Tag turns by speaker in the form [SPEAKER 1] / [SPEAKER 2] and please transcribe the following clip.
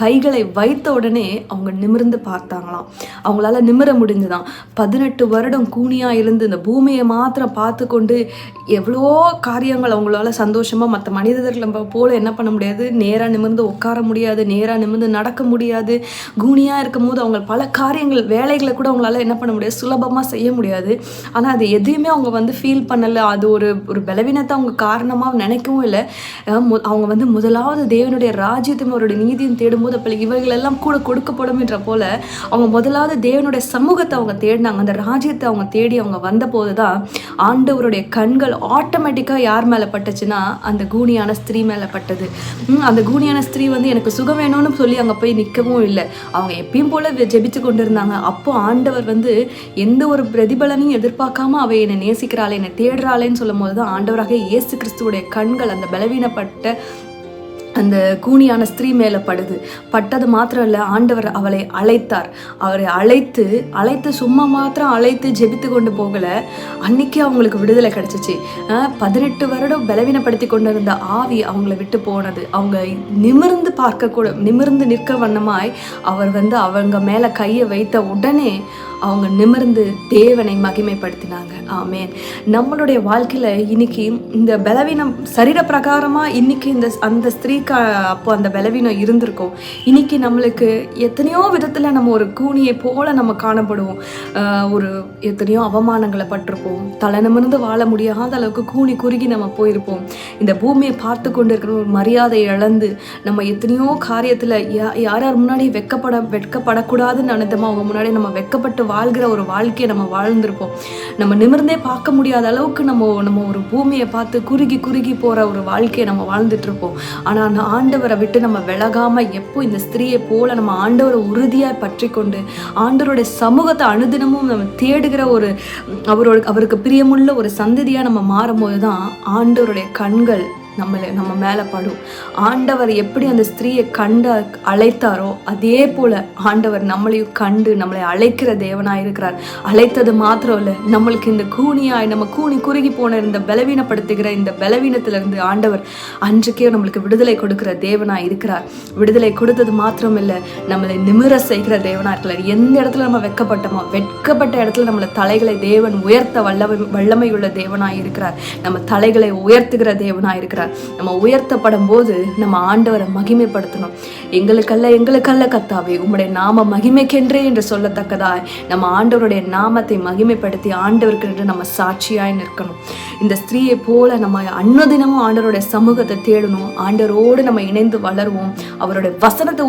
[SPEAKER 1] கைகளை வைத்த உடனே அவங்க நிமிர்ந்து பார்த்தாங்களாம். அவங்களால நிமிர முடிஞ்சுதான். 18 வருடம் கூனியா இருந்து இந்த பூமியை மாத்திரம் பார்த்து கொண்டு எவ்வளோ காரியங்கள் அவங்களால சந்தோஷமா மற்ற மனிதர்களை போல என்ன பண்ண முடியாது, நேராக நிமிர்ந்து உட்கார முடியாது, நேராக நிமிர்ந்து நடக்க முடியாது. கூனியா இருக்கும் போது அவங்க பல காரியங்கள் வேலைகளை கூட அவங்களால என்ன பண்ண முடியாது, சுலபமாக செய்ய முடியாது. ஆனால் அது எதையுமே அவங்க ஃபீல் பண்ணலை. அது ஒரு பலவீனத்தை அவங்க காரணமாக நினைக்கவும் இல்லை. அவங்க முதலாவது தேவனுடைய ராஜ்யத்தையும் அவருடைய நீதியும் தேடும்போது அப்போ இவைகள் எல்லாம் கூட கொடுக்கப்படும் என்ற போல அவங்க முதலாவது தேவனுடைய சமூகத்தை அவங்க தேடினாங்க. அந்த ராஜ்யத்தை அவங்க தேடி அவங்க வந்த போது தான் ஆண்டவருடைய கண்கள் ஆட்டோமேட்டிக்காக யார் மேலே பட்டுச்சுன்னா அந்த கூனியான ஸ்திரீ மேலே பட்டது. அந்த கூனியான ஸ்திரீ எனக்கு சுகம் வேணும்னு சொல்லி அங்கே போய் நிற்கவும் இல்லை. அவங்க எப்பயும் போல ஜெபிச்சு கொண்டு இருந்தாங்க. அப்போ ஆண்டவர் எந்த ஒரு பிரதிபலனையும் எதிர்பார்க்காம அவ என்னை நேசிக்கிறாளே, என்னை தேடுறாளேன்னு சொல்லும் போது தான் ஆண்டவராக இயேசு கிறிஸ்துவுடைய கண்கள் அந்த பலவீனப்பட்ட அந்த கூனியான ஸ்திரீ மேலே பட்டது மாத்திரம் இல்லை, ஆண்டவர் அவளை அழைத்தார். அவரை அழைத்து சும்மா மாத்திரம் அழைத்து ஜெபித்து கொண்டு போகலை. அன்னைக்கு அவங்களுக்கு விடுதலை கிடைச்சிச்சு. 18 வருடம் பலவீனப்படுத்தி கொண்டு இருந்த ஆவி அவங்கள விட்டு போனது. அவங்க நிமிர்ந்து நிற்க வண்ணமாய் அவர் அவங்க மேலே கையை வைத்த உடனே அவங்க நிமிர்ந்து தேவனை மகிமைப்படுத்தினாங்க. ஆமேன். நம்மளுடைய வாழ்க்கையில் இன்னைக்கு இந்த பலவீனம் சரீர பிரகாரமாக இன்னைக்கு அந்த ஸ்திரீக்கு அப்போ அந்த பலவீனம் இருந்திருக்கும். இன்னைக்கு நம்மளுக்கு எத்தனையோ விதத்தில் நம்ம ஒரு கூனியை போல நம்ம காணப்படுவோம். எத்தனையோ அவமானங்களை பட்டிருப்போம். தலை நிமிர்ந்து வாழ முடியாத அளவுக்கு கூனி குறுகி நம்ம போயிருப்போம். இந்த பூமியை பார்த்து கொண்டு இருக்கிற ஒரு மரியாதை இழந்து நம்ம எத்தனையோ காரியத்தில் யார் முன்னாடி வெட்கப்படக்கூடாதுன்னு நினைத்தோமோ அவங்க முன்னாடி நம்ம வெட்கப்பட்டு வாழ்கிற ஒரு வாழ்க்கையை நம்ம வாழ்ந்திருப்போம். நம்ம நிமிர்ந்தே பார்க்க முடியாத அளவுக்கு நம்ம ஒரு பூமியை பார்த்து குறுகி போகிற ஒரு வாழ்க்கையை நம்ம வாழ்ந்துட்டு இருப்போம். ஆனால் ஆண்டவரை விட்டு நம்ம விலகாம எப்போ இந்த ஸ்திரீயை போல நம்ம ஆண்டவரை உறுதியாக பற்றி கொண்டு ஆண்டவருடைய சமூகத்தை அனுதினமும் நம்ம தேடுகிற அவருக்கு பிரியமுள்ள ஒரு சந்ததியாக நம்ம மாறும்போது தான் ஆண்டவருடைய கண்கள் நம்ம மேலே படும். ஆண்டவர் எப்படி அந்த ஸ்திரீயை அழைத்தாரோ அதே போல ஆண்டவர் நம்மளையும் கண்டு நம்மளை அழைக்கிற தேவனாய் இருக்கிறார். அழைத்தது மாத்திரம் இல்லை, நம்மளுக்கு இந்த நம்ம கூனி குறுகி போன இந்த பலவீனப்படுத்துகிற இந்த பலவீனத்திலிருந்து ஆண்டவர் அன்றைக்கே நம்மளுக்கு விடுதலை கொடுக்கிற தேவனாய் இருக்கிறார். விடுதலை கொடுத்தது மாத்திரம் இல்லை, நம்மளை நிமிர செய்கிற தேவனாய் இருக்கிறார். எந்த இடத்துல நம்ம வெட்கப்பட்ட இடத்துல நம்மளை தலைகளை தேவன் உயர்த்த வல்லமையுள்ள தேவனாய் இருக்கிறார். நம்ம தலைகளை உயர்த்துகிற தேவனாய் இருக்கிறார். நம்ம உயர்த்தப்படும் போது நம்ம ஆண்டவரை மகிமைப்படுத்தணும். எங்களுக்கல்ல கர்த்தாவே உம்முடைய நாம மகிமைக்கென்றே என்று சொல்லத்தக்கதாய் நம்ம ஆண்டவருடைய நாமத்தை மகிமைப்படுத்தி ஆண்டவருக்கு என்று நம்ம சாட்சியாய் நிற்கணும். இந்த ஸ்திரீயை போல நம்ம அன்னதினமும் ஆண்டவருடைய சமூகத்தை தேடணும். ஆண்டவரோடு நம்ம இணைந்து வளருவோம். அவருடைய வசனத்தை